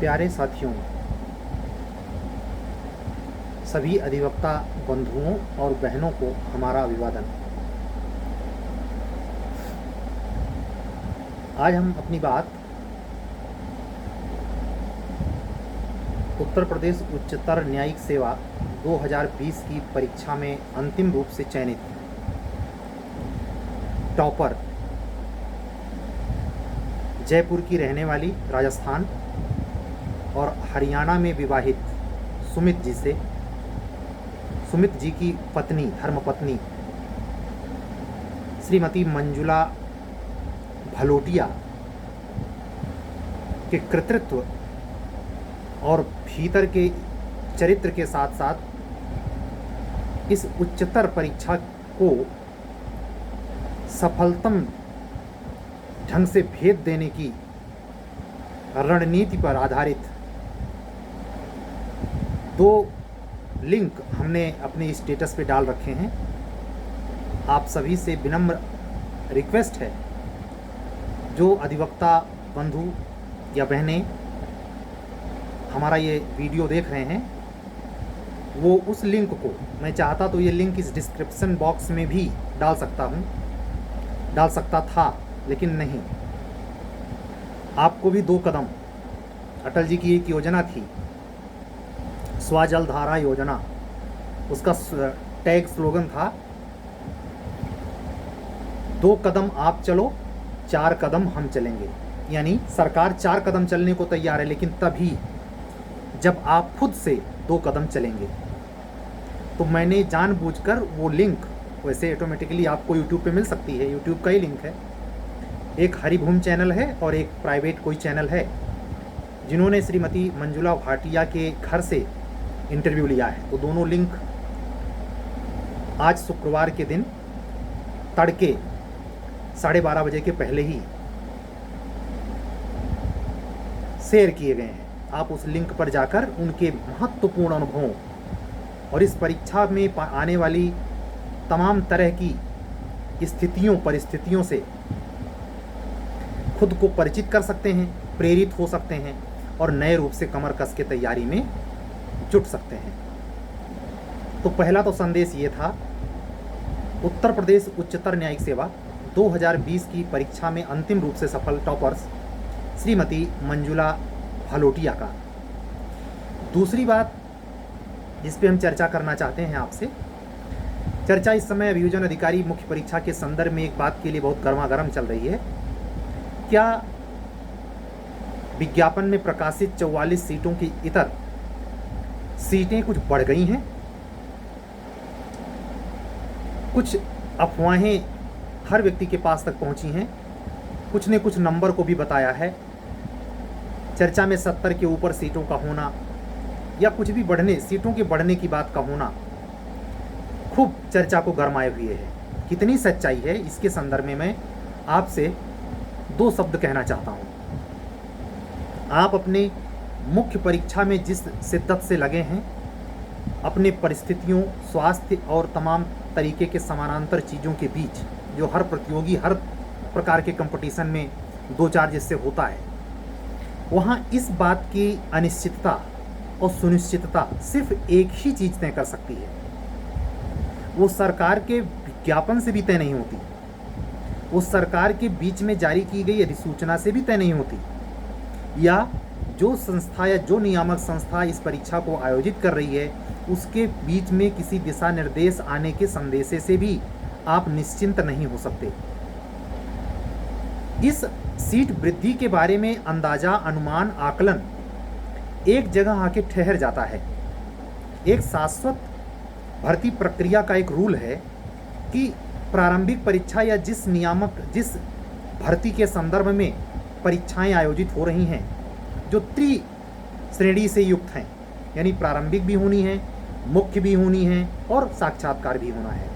प्यारे साथियों, सभी अधिवक्ता बंधुओं और बहनों को हमारा अभिवादन। आज हम अपनी बात उत्तर प्रदेश उच्चतर न्यायिक सेवा 2020 की परीक्षा में अंतिम रूप से चयनित टॉपर जयपुर की रहने वाली राजस्थान और हरियाणा में विवाहित सुमित जी की पत्नी, धर्मपत्नी श्रीमती मंजुला भलोटिया के कृतित्व और भीतर के चरित्र के साथ साथ इस उच्चतर परीक्षा को सफलतम ढंग से भेद देने की रणनीति पर आधारित 2 लिंक हमने अपने स्टेटस पे डाल रखे हैं। आप सभी से विनम्र रिक्वेस्ट है, जो अधिवक्ता बंधु या बहनें हमारा ये वीडियो देख रहे हैं, वो उस लिंक को, मैं चाहता तो ये लिंक इस डिस्क्रिप्शन बॉक्स में भी डाल सकता था, लेकिन नहीं। आपको भी 2 कदम, अटल जी की एक योजना थी स्वजल धारा योजना, उसका टैग स्लोगन था 2 कदम आप चलो, 4 कदम हम चलेंगे। यानी सरकार 4 कदम चलने को तैयार है, लेकिन तभी जब आप खुद से 2 कदम चलेंगे। तो मैंने जानबूझकर वो लिंक, वैसे ऑटोमेटिकली आपको यूट्यूब पे मिल सकती है, यूट्यूब का ही लिंक है, एक हरिभूम चैनल है और एक प्राइवेट कोई चैनल है जिन्होंने श्रीमती मंजुला भाटिया के घर से इंटरव्यू लिया है। तो दोनों लिंक आज शुक्रवार के दिन तड़के 12:30 बजे के पहले ही शेयर किए गए हैं। आप उस लिंक पर जाकर उनके महत्वपूर्ण अनुभवों और इस परीक्षा में आने वाली तमाम तरह की परिस्थितियों से खुद को परिचित कर सकते हैं, प्रेरित हो सकते हैं और नए रूप से कमर कस के तैयारी में जुट सकते हैं। तो पहला तो संदेश ये था, उत्तर प्रदेश उच्चतर न्यायिक सेवा 2020 की परीक्षा में अंतिम रूप से सफल टॉपर्स श्रीमती मंजुला भलोटिया का। दूसरी बात जिस पे हम चर्चा करना चाहते हैं आपसे, चर्चा इस समय अभियोजन अधिकारी मुख्य परीक्षा के संदर्भ में एक बात के लिए बहुत गर्मागर्म चल रही है। क्या विज्ञापन में प्रकाशित 44 सीटों की इतर सीटें कुछ बढ़ गई हैं? कुछ अफवाहें हर व्यक्ति के पास तक पहुंची हैं, कुछ ने कुछ नंबर को भी बताया है। चर्चा में 70 के ऊपर सीटों का होना या कुछ भी सीटों के बढ़ने की बात का होना खूब चर्चा को गरमाए हुए है। कितनी सच्चाई है, इसके संदर्भ में मैं आपसे 2 शब्द कहना चाहता हूँ। आप अपने मुख्य परीक्षा में जिस शिद्दत से लगे हैं, अपने परिस्थितियों, स्वास्थ्य और तमाम तरीके के समानांतर चीज़ों के बीच, जो हर प्रतियोगी हर प्रकार के कंपटीशन में 2-4 जिससे होता है, वहाँ इस बात की अनिश्चितता और सुनिश्चितता सिर्फ एक ही चीज़ तय कर सकती है। वो सरकार के विज्ञापन से भी तय नहीं होती, वो सरकार के बीच में जारी की गई अधिसूचना से भी तय नहीं होती, या जो संस्था या जो नियामक संस्था इस परीक्षा को आयोजित कर रही है उसके बीच में किसी दिशा निर्देश आने के संदेशे से भी आप निश्चिंत नहीं हो सकते। इस सीट वृद्धि के बारे में अंदाजा, अनुमान, आकलन एक जगह आके ठहर जाता है। एक शाश्वत भर्ती प्रक्रिया का एक रूल है कि प्रारंभिक परीक्षा या जिस भर्ती के संदर्भ में परीक्षाएं आयोजित हो रही हैं, जो श्रेणी से युक्त हैं, यानी प्रारंभिक भी होनी है, मुख्य भी होनी है और साक्षात्कार भी होना है,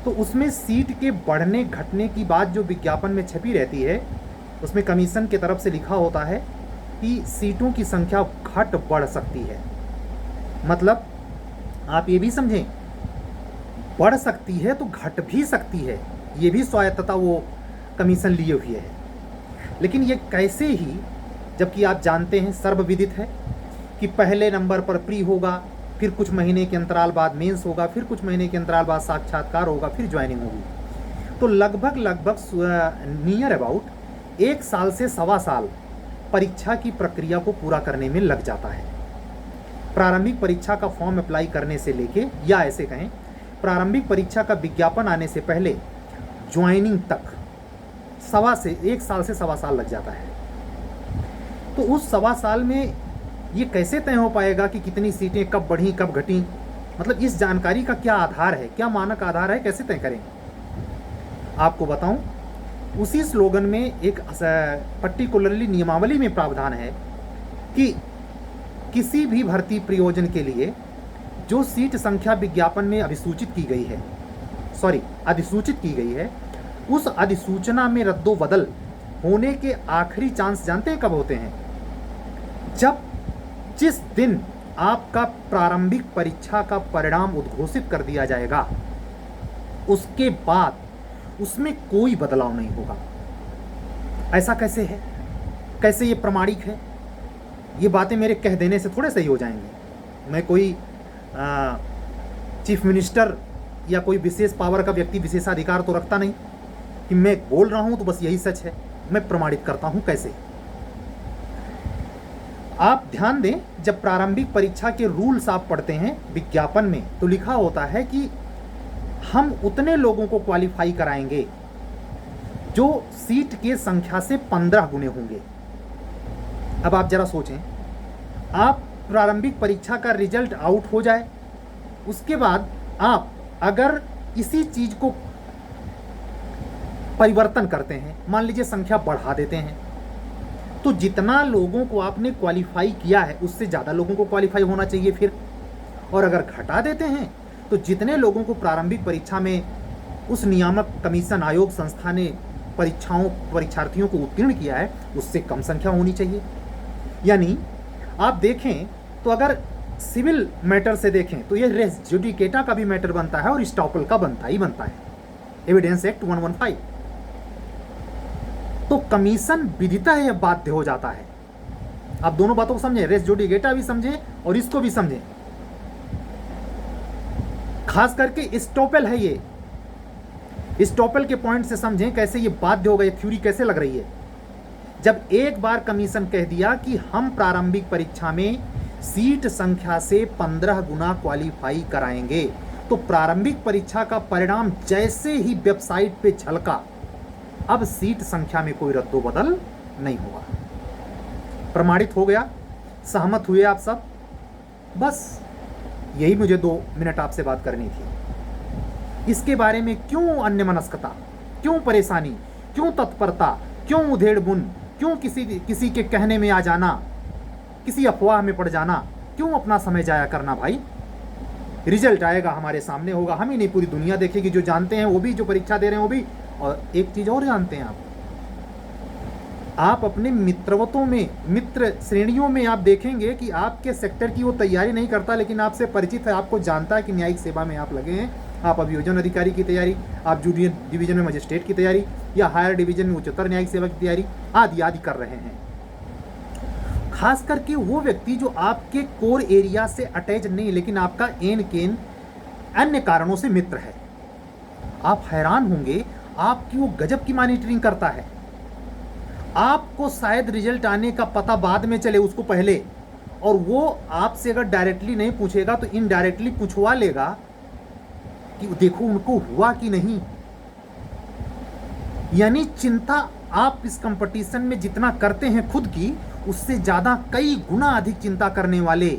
तो उसमें सीट के बढ़ने घटने की बात जो विज्ञापन में छपी रहती है, उसमें कमीशन की तरफ से लिखा होता है कि सीटों की संख्या घट बढ़ सकती है। मतलब आप ये भी समझें, बढ़ सकती है तो घट भी सकती है, ये भी स्वायत्तता वो कमीशन लिए हुए है। लेकिन ये कैसे ही जबकि आप जानते हैं, सर्वविदित है कि पहले नंबर पर प्री होगा, फिर कुछ महीने के अंतराल बाद मेंस होगा, फिर कुछ महीने के अंतराल बाद साक्षात्कार होगा, फिर ज्वाइनिंग होगी। तो लगभग नियर अबाउट 1 साल से सवा साल परीक्षा की प्रक्रिया को पूरा करने में लग जाता है। प्रारंभिक परीक्षा का फॉर्म अप्लाई करने से लेके, या ऐसे कहें प्रारंभिक परीक्षा का विज्ञापन आने से पहले ज्वाइनिंग तक 1 साल से सवा साल लग जाता है। तो उस सवा साल में ये कैसे तय हो पाएगा कि कितनी सीटें कब बढ़ी कब घटी? मतलब इस जानकारी का क्या आधार है, क्या मानक आधार है, कैसे तय करें? आपको बताऊं, उसी स्लोगन में एक पर्टिकुलरली नियमावली में प्रावधान है कि किसी भी भर्ती प्रयोजन के लिए जो सीट संख्या विज्ञापन में अधिसूचित की गई है, उस अधिसूचना में रद्दोबदल होने के आखिरी चांस जानते हैं कब होते हैं? जिस दिन आपका प्रारंभिक परीक्षा का परिणाम उद्घोषित कर दिया जाएगा, उसके बाद उसमें कोई बदलाव नहीं होगा। ऐसा कैसे है? कैसे ये प्रमाणिक है? ये बातें मेरे कह देने से थोड़े सही हो जाएंगे। मैं कोई चीफ मिनिस्टर या कोई विशेष पावर का व्यक्ति विशेषाधिकार तो रखता नहीं कि मैं बोल रहा हूं तो बस यही सच है। मैं प्रमाणित करता हूं कैसे। आप ध्यान दें, जब प्रारंभिक परीक्षा के रूल्स आप पढ़ते हैं विज्ञापन में, तो लिखा होता है कि हम उतने लोगों को क्वालिफाई कराएंगे जो सीट के संख्या से 15 गुने होंगे। अब आप जरा सोचें, आप प्रारंभिक परीक्षा का रिजल्ट आउट हो जाए, उसके बाद आप अगर इसी चीज को परिवर्तन करते हैं, मान लीजिए संख्या बढ़ा देते हैं, तो जितना लोगों को आपने क्वालिफाई किया है उससे ज़्यादा लोगों को क्वालिफाई होना चाहिए फिर। और अगर घटा देते हैं तो जितने लोगों को प्रारंभिक परीक्षा में उस नियामक कमीशन आयोग संस्था ने परीक्षार्थियों को उत्तीर्ण किया है, उससे कम संख्या होनी चाहिए। यानी आप देखें तो अगर सिविल मैटर से देखें तो ये रेस जुडिकेटा का भी मैटर बनता है और स्टॉपल का बनता है, एविडेंस एक्ट 115। तो कमीशन विधिता यह बाध्य हो जाता है। आप दोनों बातों को समझें, रेस जुडिकेटा भी समझें और इसको भी समझें। खास करके स्टॉपल है ये, स्टॉपल के पॉइंट से समझें कैसे ये बाध्य हो गए, थ्योरी कैसे लग रही है। जब एक बार कमीशन कह दिया कि हम प्रारंभिक परीक्षा में सीट संख्या से 15 गुना क्वालिफाई कराएंगे, तो प्रारंभिक परीक्षा का परिणाम जैसे ही वेबसाइट पे झलका, अब सीट संख्या में कोई रद्दोबदल नहीं होगा। प्रमाणित हो गया? सहमत हुए आप सब? बस यही मुझे 2 मिनट आपसे बात करनी थी। इसके बारे में क्यों अन्यमनस्कता, क्यों परेशानी, क्यों तत्परता, क्यों उधेड़-बुन, क्यों किसी के कहने में आ जाना, किसी अफवाह में पड़ जाना, क्यों अपना समय जाया करना? भाई रिजल्ट आएगा, हमारे सामने होगा, हम ही नहीं पूरी दुनिया देखेगी। जो जानते हैं वो भी, जो परीक्षा दे रहे हैं वो भी। और एक चीज और जानते हैं आप अपने मित्रवतों में, मित्र श्रेणियों में आप देखेंगे कि आपके सेक्टर की वो तैयारी नहीं करता, लेकिन आपसे परिचित है, आपको जानता है कि न्यायिक सेवा में आप लगे हैं, आप अभियोजन अधिकारी की तैयारी, आप जूनियर डिवीजन में मजिस्ट्रेट की तैयारी, या हायर डिवीजन में उच्चतर न्यायिक सेवा की तैयारी आदि आदि कर रहे हैं। खास करके वो व्यक्ति जो आपके कोर एरिया से अटैच नहीं, लेकिन आपका एन केन अन्य कारणों से मित्र है। आप हैरान होंगे, आपकी वो गजब की मॉनिटरिंग करता है। आपको शायद रिजल्ट आने का पता बाद में चले, उसको पहले, और वो आपसे अगर डायरेक्टली नहीं पूछेगा तो इनडायरेक्टली पूछवा लेगा कि देखो उनको हुआ कि नहीं। यानी चिंता आप इस कंपटीशन में जितना करते हैं खुद की, उससे ज्यादा कई गुना अधिक चिंता करने वाले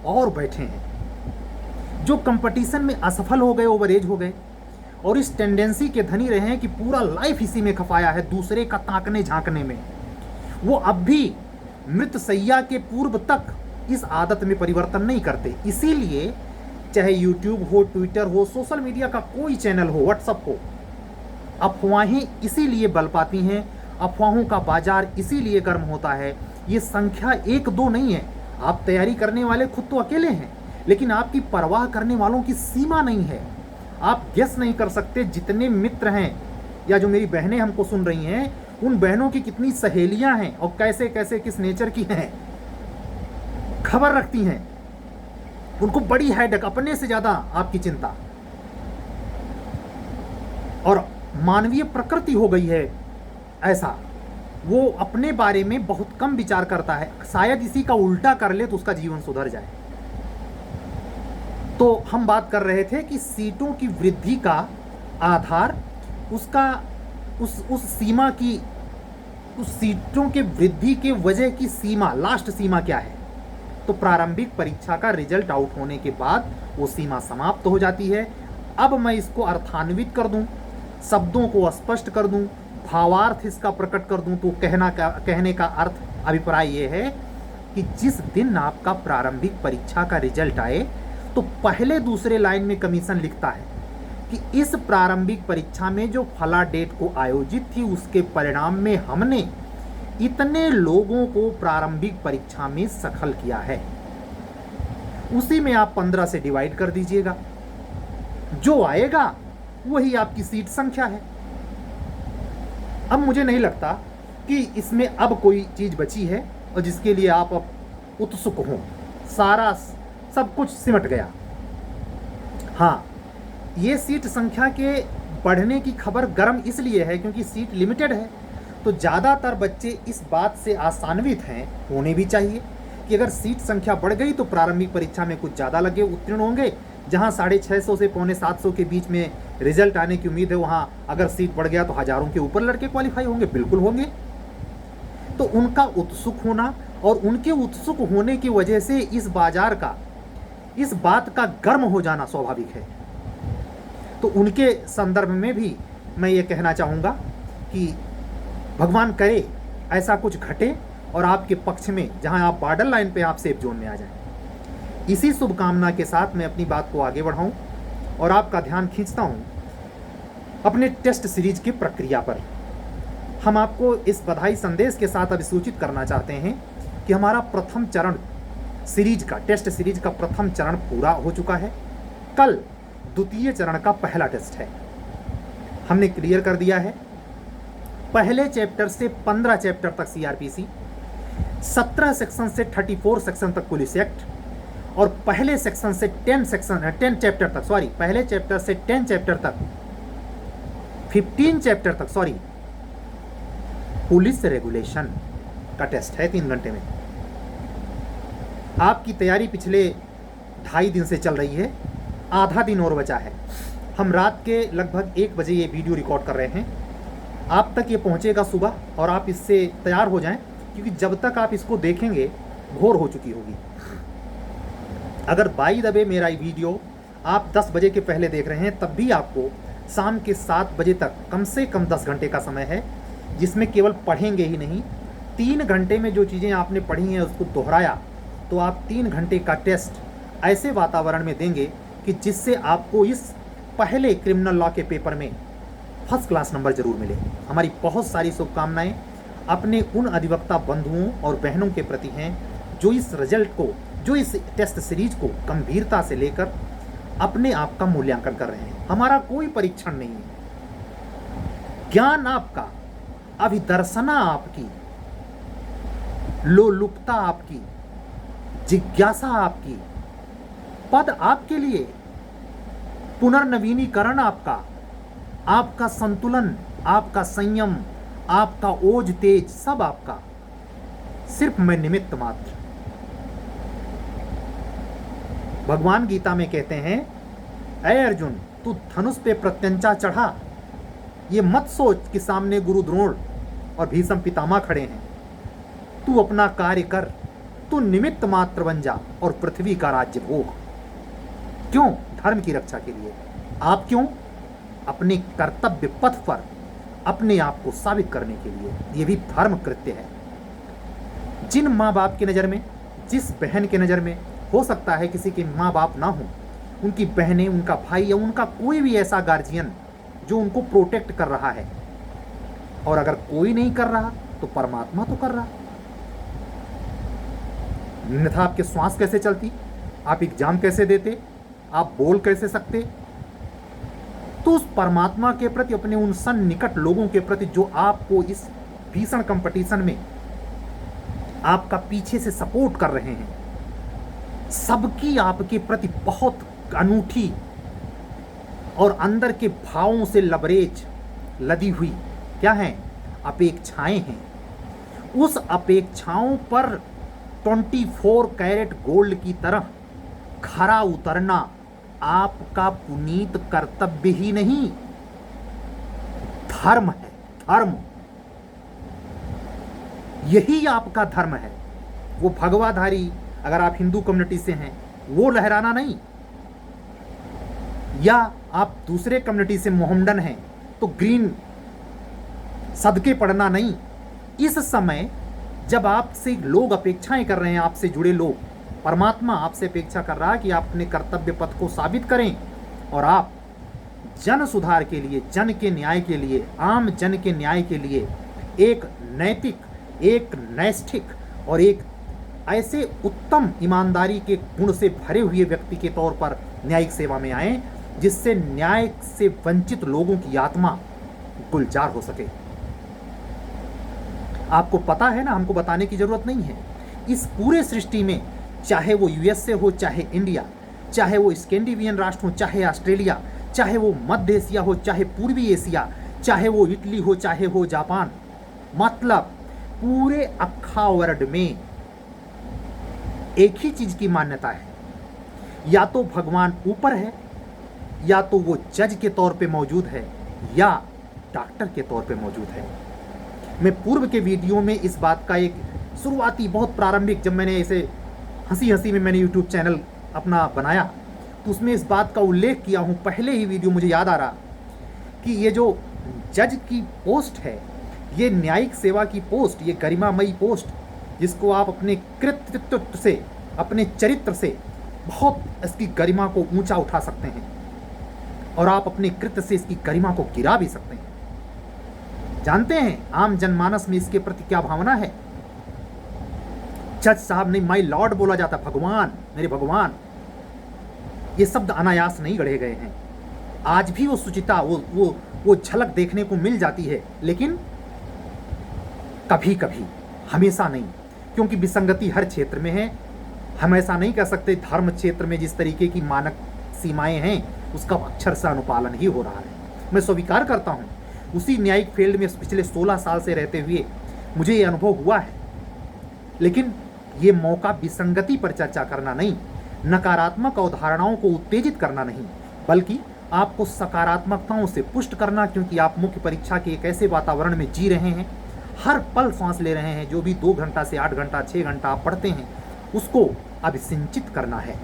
और बैठे हैं, जो कंपटीशन में असफल हो गए, ओवरेज हो गए, और इस टेंडेंसी के धनी रहे हैं कि पूरा लाइफ इसी में खपाया है, दूसरे का ताकने झांकने में। वो अब भी मृत सैया के पूर्व तक इस आदत में परिवर्तन नहीं करते। इसीलिए चाहे यूट्यूब हो, ट्विटर हो, सोशल मीडिया का कोई चैनल हो, व्हाट्सएप हो, अफवाहें इसीलिए बल पाती हैं, अफवाहों का बाजार इसीलिए गर्म होता है। ये संख्या 1-2 नहीं है। आप तैयारी करने वाले खुद तो अकेले हैं, लेकिन आपकी परवाह करने वालों की सीमा नहीं है। आप गेस नहीं कर सकते जितने मित्र हैं या जो मेरी बहनें हमको सुन रही हैं, उन बहनों की कितनी सहेलियां हैं और कैसे कैसे किस नेचर की हैं, खबर रखती हैं। उनको बड़ी हेडेक, अपने से ज्यादा आपकी चिंता। और मानवीय प्रकृति हो गई है ऐसा, वो अपने बारे में बहुत कम विचार करता है। शायद इसी का उल्टा कर ले तो उसका जीवन सुधर जाए। तो हम बात कर रहे थे कि सीटों की वृद्धि का आधार उसका उस सीमा की, उस सीटों के वृद्धि के वजह की सीमा, लास्ट सीमा क्या है? तो प्रारंभिक परीक्षा का रिजल्ट आउट होने के बाद वो सीमा समाप्त हो जाती है। अब मैं इसको अर्थान्वित कर दूं, शब्दों को स्पष्ट कर दूं, भावार्थ इसका प्रकट कर दूं, तो कहने का अर्थ, अभिप्राय ये है कि जिस दिन आपका प्रारंभिक परीक्षा का रिजल्ट आए तो पहले दूसरे लाइन में कमीशन लिखता है कि इस प्रारंभिक परीक्षा में जो फला डेट को आयोजित थी उसके परिणाम में हमने इतने लोगों को प्रारंभिक परीक्षा में सफल किया है। उसी में आप 15 से डिवाइड कर दीजिएगा, जो आएगा वही आपकी सीट संख्या है। अब मुझे नहीं लगता कि इसमें अब कोई चीज बची है और जिसके लिए आप अब उत्सुक हों। सारा सब कुछ सिमट गया। हाँ, ये सीट संख्या के बढ़ने की खबर गर्म इसलिए है क्योंकि सीट लिमिटेड है। तो ज़्यादातर बच्चे इस बात से आशान्वित हैं, होने भी चाहिए, कि अगर सीट संख्या बढ़ गई तो प्रारंभिक परीक्षा में कुछ ज़्यादा लगे उत्तीर्ण होंगे। जहाँ 650 से 650 के बीच में रिजल्ट आने की उम्मीद है, वहाँ अगर सीट बढ़ गया तो हज़ारों के ऊपर लड़के क्वालिफाई होंगे, बिल्कुल होंगे। तो उनका उत्सुक होना और उनके उत्सुक होने की वजह से इस बाजार का, इस बात का गर्म हो जाना स्वाभाविक है। तो उनके संदर्भ में भी मैं ये कहना चाहूँगा कि भगवान करे ऐसा कुछ घटे और आपके पक्ष में, जहाँ आप बॉर्डर लाइन पे आप सेफ जोन में आ जाएं। इसी शुभकामना के साथ मैं अपनी बात को आगे बढ़ाऊं और आपका ध्यान खींचता हूं अपने टेस्ट सीरीज की प्रक्रिया पर। हम आपको इस बधाई संदेश के साथ अब सूचित करना चाहते हैं कि हमारा प्रथम चरण सीरीज का, टेस्ट सीरीज का प्रथम चरण पूरा हो चुका है। कल द्वितीय चरण का पहला टेस्ट है, हमने क्लियर कर दिया है। पहले चैप्टर से 15 चैप्टर तक सीआरपीसी, 17 सेक्शन से 34 सेक्शन तक पुलिस एक्ट, और पहले सेक्शन से 10 चैप्टर तक, सॉरी, पहले चैप्टर से 10 चैप्टर तक, 15 चैप्टर तक, सॉरी, पुलिस रेगुलेशन का टेस्ट है 3 घंटे में। आपकी तैयारी पिछले 2.5 दिन से चल रही है, आधा दिन और बचा है। हम रात के लगभग 1 बजे ये वीडियो रिकॉर्ड कर रहे हैं। आप तक ये पहुंचेगा सुबह, और आप इससे तैयार हो जाएं, क्योंकि जब तक आप इसको देखेंगे भोर हो चुकी होगी। अगर बाई द वे मेरा ये वीडियो आप 10 बजे के पहले देख रहे हैं, तब भी आपको शाम के 7 बजे तक कम से कम 10 घंटे का समय है, जिसमें केवल पढ़ेंगे ही नहीं, 3 घंटे में जो चीज़ें आपने पढ़ी हैं उसको दोहराया, तो आप 3 घंटे का टेस्ट ऐसे वातावरण में देंगे कि जिससे आपको इस पहले क्रिमिनल लॉ के पेपर में फर्स्ट क्लास नंबर जरूर मिले। हमारी बहुत सारी शुभकामनाएं अपने उन अधिवक्ता बंधुओं और बहनों के प्रति हैं जो इस रिजल्ट को, जो इस टेस्ट सीरीज को गंभीरता से लेकर अपने आप का मूल्यांकन कर रहे हैं। हमारा कोई परीक्षण नहीं है। ज्ञान आपका, अभिदर्शना आपकी, लोलुपता आपकी, जिज्ञासा आपकी, पद आपके लिए, पुनर्नवीनीकरण आपका, आपका संतुलन, आपका संयम, आपका ओज तेज, सब आपका। सिर्फ मैं निमित्त मात्र। भगवान गीता में कहते हैं, ऐ अर्जुन, तू धनुष पे प्रत्यंचा चढ़ा, ये मत सोच कि सामने गुरु द्रोण और भीष्म पितामह खड़े हैं। तू अपना कार्य कर, तू निमित्त मात्र बन जा और पृथ्वी का राज्य भोग। क्यों? धर्म की रक्षा के लिए। आप क्यों? अपने कर्तव्य पथ पर अपने आप को साबित करने के लिए। ये भी धर्म कृत्य है। जिन माँ बाप की नज़र में, जिस बहन के नज़र में, हो सकता है किसी के माँ बाप ना हो, उनकी बहनें, उनका भाई या उनका कोई भी ऐसा गार्जियन जो उनको प्रोटेक्ट कर रहा है, और अगर कोई नहीं कर रहा तो परमात्मा तो कर रहा। अन्यथा आपके श्वास कैसे चलती, आप एग्जाम कैसे देते, आप बोल कैसे सकते? तो उस परमात्मा के प्रति, अपने उन सन्निकट लोगों के प्रति जो आपको इस भीषण कंपटीशन में आपका पीछे से सपोर्ट कर रहे हैं, सबकी आपके प्रति बहुत अनूठी और अंदर के भावों से लबरेज लदी हुई क्या है, अपेक्षाएं हैं। उस अपेक्षाओं पर 24 कैरेट गोल्ड की तरह खरा उतरना आपका पुनीत कर्तव्य ही नहीं, धर्म है। धर्म, यही आपका धर्म है। वो भगवाधारी अगर आप हिंदू कम्युनिटी से हैं वो लहराना नहीं, या आप दूसरे कम्युनिटी से मोहम्मडन हैं तो ग्रीन सदके पढ़ना नहीं। इस समय जब आपसे लोग अपेक्षाएं कर रहे हैं, आपसे जुड़े लोग, परमात्मा आपसे अपेक्षा कर रहा है कि आप अपने कर्तव्य पथ को साबित करें और आप जन सुधार के लिए, जन के न्याय के लिए, आम जन के न्याय के लिए एक नैतिक, एक नैष्ठिक और एक ऐसे उत्तम ईमानदारी के गुण से भरे हुए व्यक्ति के तौर पर न्यायिक सेवा में आएं जिससे न्याय से वंचित लोगों की आत्मा गुलजार हो सके। आपको पता है ना, हमको बताने की जरूरत नहीं है, इस पूरे सृष्टि में चाहे वो यूएसए हो, चाहे इंडिया, चाहे वो स्कैंडिनेवियन राष्ट्र हो, चाहे ऑस्ट्रेलिया, चाहे वो मध्य एशिया हो, चाहे पूर्वी एशिया, चाहे वो इटली हो, चाहे हो जापान, मतलब पूरे अक्खा वर्ल्ड में एक ही चीज की मान्यता है, या तो भगवान ऊपर है, या तो वो जज के तौर पे मौजूद है, या डॉक्टर के तौर पे मौजूद है। मैं पूर्व के वीडियो में इस बात का एक शुरुआती बहुत प्रारंभिक, जब मैंने इसे हंसी हंसी में मैंने यूट्यूब चैनल अपना बनाया तो उसमें इस बात का उल्लेख किया हूँ। पहले ही वीडियो मुझे याद आ रहा कि ये जो जज की पोस्ट है, ये न्यायिक सेवा की पोस्ट, ये गरिमामयी पोस्ट जिसको आप अपने कृतित्व से, अपने चरित्र से बहुत इसकी गरिमा को ऊंचा उठा सकते हैं और आप अपने कृत्य से इसकी गरिमा को गिरा भी सकते हैं। जानते हैं आम जनमानस में इसके प्रति क्या भावना है? जज साहब नहीं, माय लॉर्ड बोला जाता, भगवान, मेरे भगवान, ये शब्द अनायास नहीं गढ़े गए हैं। आज भी वो सुचिता, वो झलक देखने को मिल जाती है, लेकिन कभी कभी, हमेशा नहीं, क्योंकि विसंगति हर क्षेत्र में है। हम ऐसा नहीं कह सकते धर्म क्षेत्र में जिस तरीके की मानक सीमाएं हैं उसका अक्षर से अनुपालन ही हो रहा है। मैं स्वीकार करता हूँ, उसी न्यायिक फील्ड में पिछले 16 साल से रहते हुए मुझे ये अनुभव हुआ है, लेकिन ये मौका विसंगति पर चर्चा करना नहीं, नकारात्मक अवधारणाओं को उत्तेजित करना नहीं, बल्कि आपको सकारात्मकताओं से पुष्ट करना, क्योंकि आप मुख्य परीक्षा के एक ऐसे वातावरण में जी रहे हैं, हर पल सांस ले रहे हैं। जो भी 2 घंटा से 8 घंटा 6 घंटा आप पढ़ते हैं उसको अभिसिंचित करना है।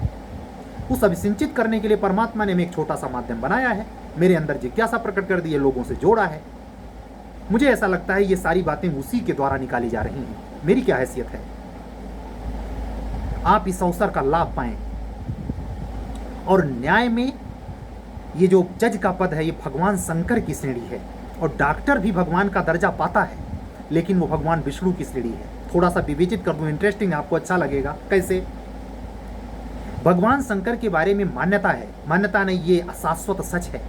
उस अभिसिंचित करने के लिए परमात्मा ने एक छोटा सा माध्यम बनाया है, मेरे अंदर जिज्ञासा प्रकट कर दी है, लोगों से जोड़ा है। मुझे ऐसा लगता है ये सारी बातें उसी के द्वारा निकाली जा रही हैं। मेरी क्या हैसियत है? आप इस अवसर का लाभ पाएं और न्याय में ये जो जज का पद है ये भगवान शंकर की श्रेणी है, और डॉक्टर भी भगवान का दर्जा पाता है, लेकिन वो भगवान विष्णु की श्रेणी है। थोड़ा सा विवेचित कर दूं, इंटरेस्टिंग, आपको अच्छा लगेगा। कैसे? भगवान शंकर के बारे में मान्यता है, मान्यता नहीं, ये अशाश्वत सच है।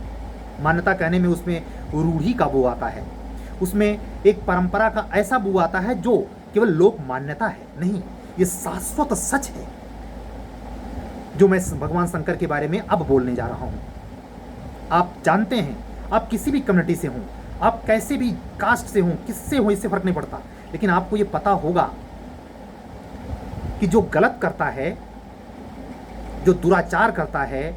मान्यता कहने में उसमें रूढ़ी का वो आता है, उसमें एक परंपरा का ऐसा वो आता है जो केवल लोक मान्यता है, नहीं, ये शाश्वत सच है जो मैं भगवान शंकर के बारे में अब बोलने जा रहा हूं। आप जानते हैं, आप किसी भी कम्युनिटी से हों, आप कैसे भी कास्ट से हों, किससे हो, इससे फर्क नहीं पड़ता, लेकिन आपको ये पता होगा कि जो गलत करता है, जो दुराचार करता है,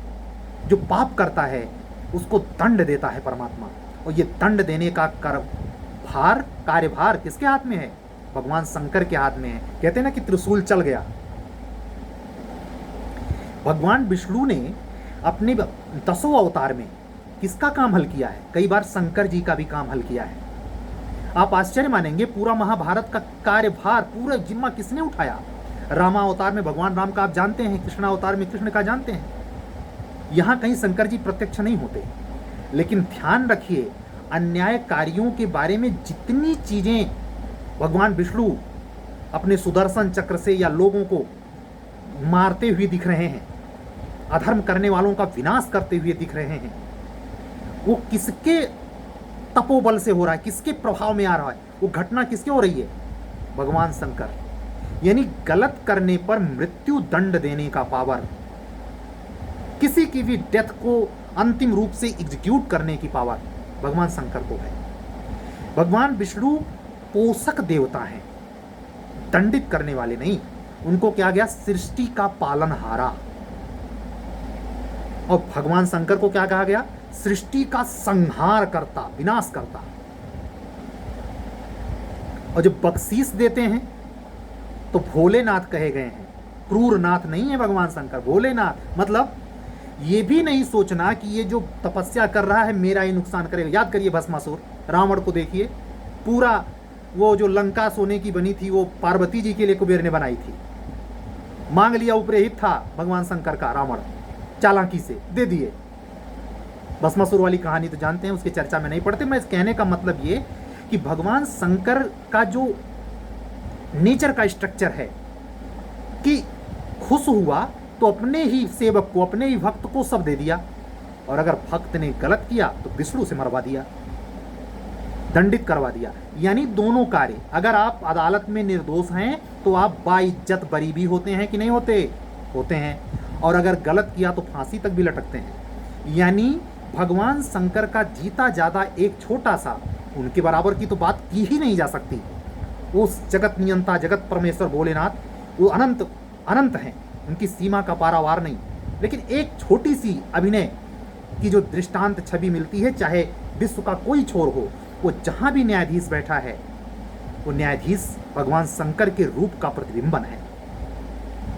जो पाप करता है, उसको दंड देता है परमात्मा। और ये दंड देने का कार्यभार किसके हाथ में है? भगवान शंकर के हाथ में है। कहते हैं ना कि त्रिशूल चल गया। भगवान विष्णु ने अपने 10 अवतार में किसका काम हल किया है? कई बार शंकर जी का भी काम हल किया है। आप आश्चर्य मानेंगे, पूरा महाभारत का कार्यभार, पूरा जिम्मा किसने उठाया? रामा अवतार में भगवान राम का आप जानते हैं, कृष्णा अवतार में कृष्ण का जानते हैं। यहाँ कहीं शंकर जी प्रत्यक्ष नहीं होते, लेकिन ध्यान रखिए, अन्यायकारियों के बारे में जितनी चीजें भगवान विष्णु अपने सुदर्शन चक्र से या लोगों को मारते हुए दिख रहे हैं, अधर्म करने वालों का विनाश करते हुए दिख रहे हैं, वो किसके तपोबल से हो रहा है, किसके प्रभाव में आ रहा है? वो घटना किसके हो रही है? भगवान शंकर। यानी गलत करने पर मृत्यु दंड देने का पावर, किसी की भी डेथ को अंतिम रूप से एग्जीक्यूट करने की पावर भगवान शंकर को है। भगवान विष्णु पोषक देवता हैं, दंडित करने वाले नहीं। उनको क्या गया? सृष्टि का पालनहारा। और भगवान शंकर को क्या कहा गया? सृष्टि का संहार करता, विनाश करता। और जब बख्शीश देते हैं तो भोलेनाथ कहे गए हैं, क्रूरनाथ नहीं है भगवान शंकर। भोलेनाथ मतलब ये भी नहीं सोचना कि ये जो तपस्या कर रहा है मेरा ही नुकसान करेगा। याद करिए भस्मासुर, रावण को देखिए, पूरा वो जो लंका सोने की बनी थी वो पार्वती जी के लिए कुबेर ने बनाई थी, मांग लिया, उपरहित था भगवान शंकर का, रावण चालाकी से दे दिए। भस्मासुर वाली कहानी तो जानते हैं, उसकी चर्चा में नहीं पड़ते। मैं इस कहने का मतलब ये कि भगवान शंकर का जो नेचर का स्ट्रक्चर है कि खुश हुआ तो अपने ही सेवक को, अपने ही भक्त को सब दे दिया, और अगर भक्त ने गलत किया तो विष्णु से मरवा दिया, दंडित करवा दिया। यानी दोनों कार्य, अगर आप अदालत में निर्दोष हैं तो आप बाइज्जत बरी भी होते हैं कि नहीं होते? होते हैं। और अगर गलत किया तो फांसी तक भी लटकते हैं। यानी भगवान शंकर का जीता ज्यादा एक छोटा सा, उनके बराबर की तो बात की ही नहीं जा सकती। उस जगत नियंता, जगत परमेश्वर भोलेनाथ वो अनंत अनंत हैं, उनकी सीमा का पारावार नहीं। लेकिन एक छोटी सी अभिनय की जो दृष्टांत छवि मिलती है, चाहे विश्व का कोई छोर हो, वो जहां भी न्यायाधीश बैठा है वो न्यायाधीश भगवान शंकर के रूप का प्रतिबिंबन है।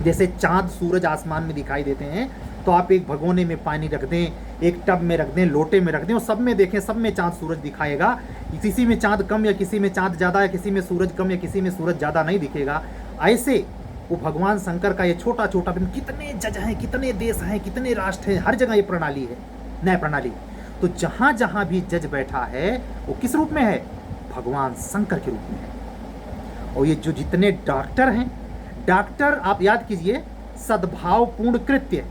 जैसे चांद सूरज आसमान में दिखाई देते हैं तो आप एक भगोने में पानी रख दें, एक टब में रख दें, लोटे में रख दें, और सब में देखें, सब में चांद सूरज दिखाएगा। किसी में चांद कम या किसी में चांद ज़्यादा, या किसी में सूरज कम या किसी में सूरज ज़्यादा नहीं दिखेगा। ऐसे वो भगवान शंकर का ये छोटा छोटा, कितने जज हैं, कितने देश हैं, कितने राष्ट्र हैं, हर जगह ये प्रणाली है, न्याय प्रणाली। तो जहाँ जहाँ भी जज बैठा है वो किस रूप में है? भगवान शंकर के रूप में है। और ये जो जितने डॉक्टर हैं, डॉक्टर आप याद कीजिए, सद्भावपूर्ण कृत्य,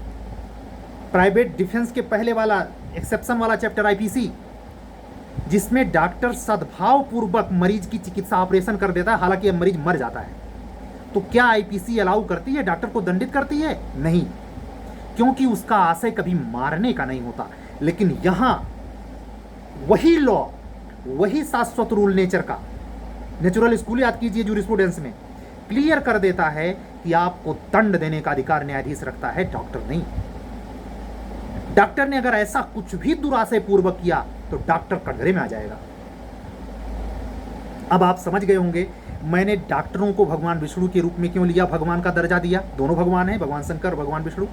प्राइवेट डिफेंस के पहले वाला एक्सेप्शन वाला चैप्टर आईपीसी, जिसमें डॉक्टर सद्भावपूर्वक मरीज की चिकित्सा ऑपरेशन कर देता है, हालांकि मरीज मर जाता है। तो क्या आईपीसी अलाउ करती है डॉक्टर को दंडित करती है? नहीं, क्योंकि उसका आशय कभी मारने का नहीं होता। लेकिन यहां वही लॉ, वही शाश्वत रूल नेचर का, नेचुरल स्कूल याद कीजिए, जूरिस्प्रूडेंस में क्लियर कर देता है कि आपको दंड देने का अधिकार न्यायाधीश रखता है, डॉक्टर नहीं। डॉक्टर ने अगर ऐसा कुछ भी दुराशय पूर्वक किया तो डॉक्टर कटघरे में आ जाएगा। अब आप समझ गए होंगे मैंने डॉक्टरों को भगवान विष्णु के रूप में क्यों लिया, भगवान का दर्जा दिया। दोनों भगवान हैं, भगवान शंकर, भगवान विष्णु।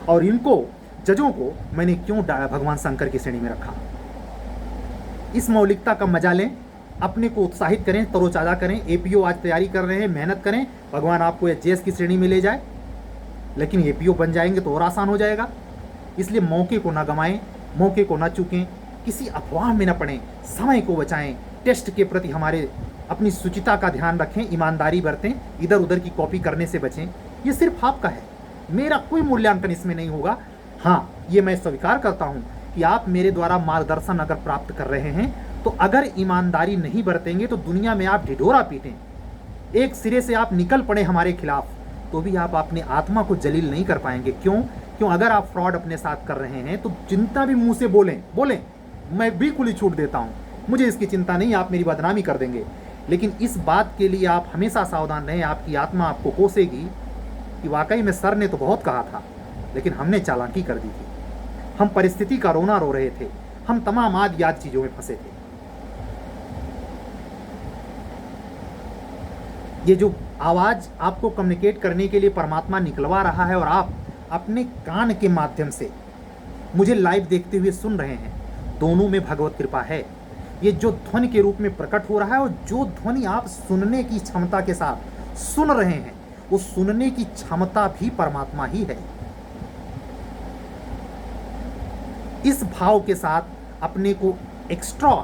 और इनको जजों को मैंने क्यों भगवान शंकर की श्रेणी में रखा। इस मौलिकता का मजा लें, अपने को उत्साहित करें, तरोताजा करें। एपीओ आज तैयारी कर रहे हैं, मेहनत करें, भगवान आपको एचजेएस की श्रेणी में ले जाए। लेकिन एपीओ बन जाएंगे तो और आसान हो जाएगा। इसलिए मौके को ना गंवाएं, मौके को ना चूकें, किसी अफवाह में न पड़ें, समय को बचाएं। टेस्ट के प्रति हमारे अपनी शुचिता का ध्यान रखें, ईमानदारी बरतें, इधर उधर की कॉपी करने से बचें। ये सिर्फ आपका है, मेरा कोई मूल्यांकन इसमें नहीं होगा। हाँ, ये मैं स्वीकार करता हूँ कि आप मेरे द्वारा मार्गदर्शन अगर प्राप्त कर रहे हैं तो अगर ईमानदारी नहीं बरतेंगे तो दुनिया में आप ढिढोरा पीटें, एक सिरे से आप निकल पड़े हमारे खिलाफ, तो भी आप अपनी आत्मा को जलील नहीं कर पाएंगे। क्यों? अगर आप फ्रॉड अपने साथ कर रहे हैं तो चिंता भी मुंह से बोलें, मैं बिल्कुल ही छूट देता हूँ, मुझे इसकी चिंता नहीं, आप मेरी बदनामी कर देंगे। लेकिन इस बात के लिए आप हमेशा सावधान रहें, आपकी आत्मा आपको कोसेगी कि वाकई में सर ने तो बहुत कहा था लेकिन हमने चालाकी कर दी थी, हम परिस्थिति का रोना रो रहे थे, हम तमाम आद याद चीजों में फंसे थे। ये जो आवाज आपको कम्युनिकेट करने के लिए परमात्मा निकलवा रहा है और आप अपने कान के माध्यम से मुझे लाइव देखते हुए सुन रहे हैं, दोनों में भगवत कृपा है। ये जो ध्वनि के रूप में प्रकट हो रहा है और जो ध्वनि आप सुनने की क्षमता के साथ सुन रहे हैं, वो सुनने की क्षमता भी परमात्मा ही है। इस भाव के साथ अपने को एक्स्ट्रा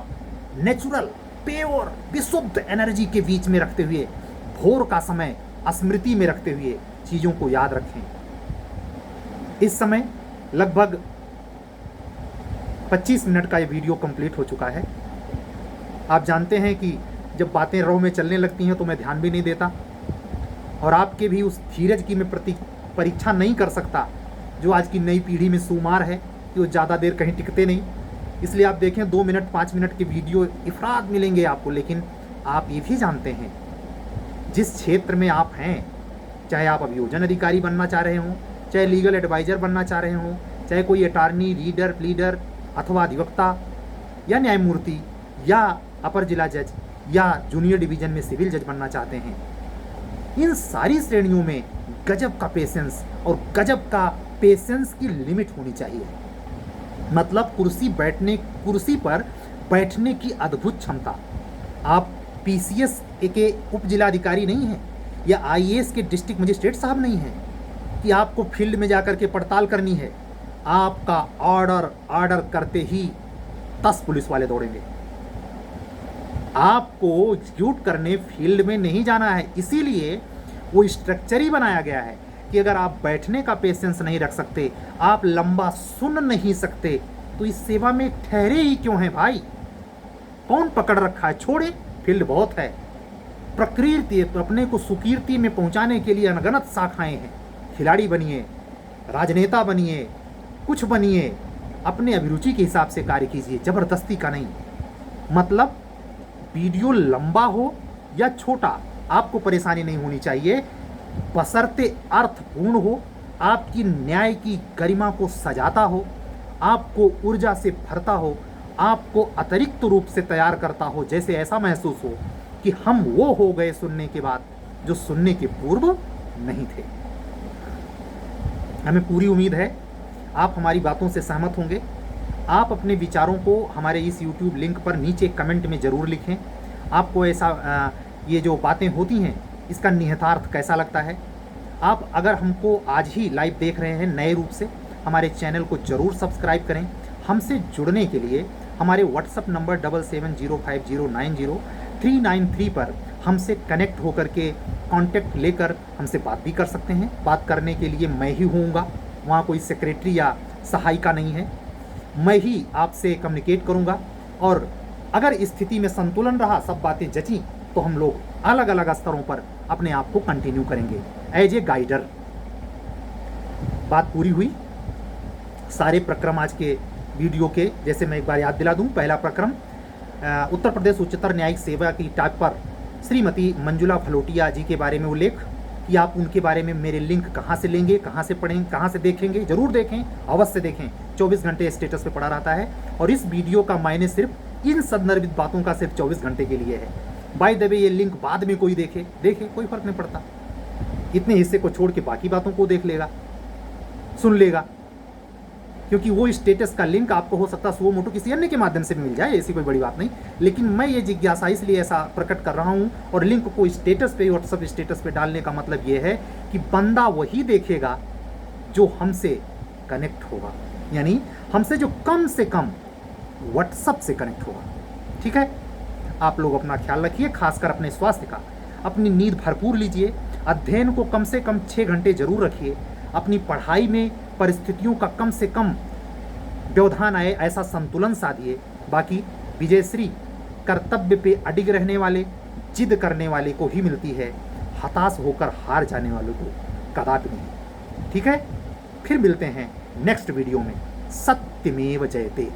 नेचुरल, प्योर, विशुद्ध एनर्जी के बीच में रखते हुए, भोर का समय स्मृति में रखते हुए चीजों को याद रखें। इस समय लगभग 25 मिनट का ये वीडियो कंप्लीट हो चुका है। आप जानते हैं कि जब बातें रो में चलने लगती हैं तो मैं ध्यान भी नहीं देता, और आपके भी उस धीरज की मैं परीक्षा नहीं कर सकता जो आज की नई पीढ़ी में सुमार है कि वो ज़्यादा देर कहीं टिकते नहीं। इसलिए आप देखें 2 मिनट 5 मिनट के वीडियो इफरात मिलेंगे आपको, लेकिन आप ये भी जानते हैं जिस क्षेत्र में आप हैं, चाहे आप अभियोजन अधिकारी बनना चाह रहे हों, चाहे लीगल एडवाइज़र बनना चाह रहे हों, चाहे कोई अटॉर्नी, रीडर, प्लीडर अथवा अधिवक्ता या न्यायमूर्ति या अपर जिला जज या जूनियर डिवीज़न में सिविल जज बनना चाहते हैं, इन सारी श्रेणियों में गजब का पेशेंस और गजब का पेशेंस की लिमिट होनी चाहिए। मतलब कुर्सी पर बैठने की अद्भुत क्षमता। आप पीसीएस के उप जिलाधिकारी नहीं हैं या आईएएस के डिस्ट्रिक्ट मजिस्ट्रेट साहब नहीं हैं कि आपको फील्ड में जाकर के पड़ताल करनी है। आपका ऑर्डर करते ही 10 पुलिस वाले दौड़ेंगे। आपको एग्जीक्यूट करने फील्ड में नहीं जाना है। इसीलिए वो स्ट्रक्चर ही बनाया गया है कि अगर आप बैठने का पेशेंस नहीं रख सकते, आप लंबा सुन नहीं सकते, तो इस सेवा में ठहरे ही क्यों हैं भाई? कौन पकड़ रखा है? छोड़े, फील्ड बहुत है। प्रकृति अपने को सुकीर्ति में पहुंचाने के लिए अनगनत शाखाएं हैं। खिलाड़ी बनिए, राजनेता बनिए, कुछ बनिए, अपने अभिरुचि के हिसाब से कार्य कीजिए, जबरदस्ती का नहीं। मतलब वीडियो लंबा हो या छोटा, आपको परेशानी नहीं होनी चाहिए, बशर्ते अर्थपूर्ण हो, आपकी न्याय की गरिमा को सजाता हो, आपको ऊर्जा से भरता हो, आपको अतिरिक्त रूप से तैयार करता हो, जैसे ऐसा महसूस हो कि हम वो हो गए सुनने के बाद जो सुनने के पूर्व नहीं थे। हमें पूरी उम्मीद है आप हमारी बातों से सहमत होंगे। आप अपने विचारों को हमारे इस YouTube लिंक पर नीचे कमेंट में ज़रूर लिखें। आपको ऐसा ये जो बातें होती हैं इसका निहितार्थ कैसा लगता है? आप अगर हमको आज ही लाइव देख रहे हैं नए रूप से, हमारे चैनल को ज़रूर सब्सक्राइब करें। हमसे जुड़ने के लिए हमारे व्हाट्सअप नंबर 7705090393 पर हमसे कनेक्ट होकर के कांटेक्ट लेकर हमसे बात भी कर सकते हैं। बात करने के लिए मैं ही होऊंगा, वहाँ कोई सेक्रेटरी या सहायिका नहीं है, मैं ही आपसे कम्युनिकेट करूँगा। और अगर स्थिति में संतुलन रहा, सब बातें जची, तो हम लोग अलग अलग स्तरों पर अपने आप को कंटिन्यू करेंगे एज ए गाइडर। बात पूरी हुई। सारे प्रक्रम आज के वीडियो के, जैसे मैं एक बार याद दिला दूं, पहला प्रक्रम उत्तर प्रदेश उच्चतर न्यायिक सेवा की टाइप पर श्रीमती मंजुला फलोटिया जी के बारे में उल्लेख कि आप उनके बारे में मेरे लिंक कहाँ से लेंगे, कहाँ से पढ़ेंगे, कहाँ से देखेंगे। ज़रूर देखें, अवश्य देखें। 24 घंटे स्टेटस पे पड़ा रहता है और इस वीडियो का मायने सिर्फ इन संदर्भित बातों का सिर्फ 24 घंटे के लिए है। बाय द वे ये लिंक बाद में कोई देखे, कोई फर्क नहीं पड़ता। इतने हिस्से को छोड़ के बाकी बातों को देख लेगा, सुन लेगा, क्योंकि वो स्टेटस का लिंक आपको हो सकता है सुओ मोटो किसी अन्य के माध्यम से मिल जाए, ऐसी कोई बड़ी बात नहीं। लेकिन मैं ये जिज्ञासा इसलिए ऐसा प्रकट कर रहा हूँ और लिंक को स्टेटस पे, व्हाट्सएप स्टेटस पे डालने का मतलब ये है कि बंदा वही देखेगा जो हमसे कनेक्ट होगा, यानी हमसे जो कम से कम व्हाट्सएप से कनेक्ट होगा। ठीक है, आप लोग अपना ख्याल रखिए, खासकर अपने स्वास्थ्य का। अपनी नींद भरपूर लीजिए, अध्ययन को कम से कम 6 घंटे जरूर रखिए। अपनी पढ़ाई में परिस्थितियों का कम से कम व्यवधान आए ऐसा संतुलन साधिए। बाकी विजयश्री कर्तव्य पे अडिग रहने वाले, जिद करने वाले को ही मिलती है, हताश होकर हार जाने वालों को कदापि नहीं। ठीक है, फिर मिलते हैं नेक्स्ट वीडियो में। सत्यमेव जयते।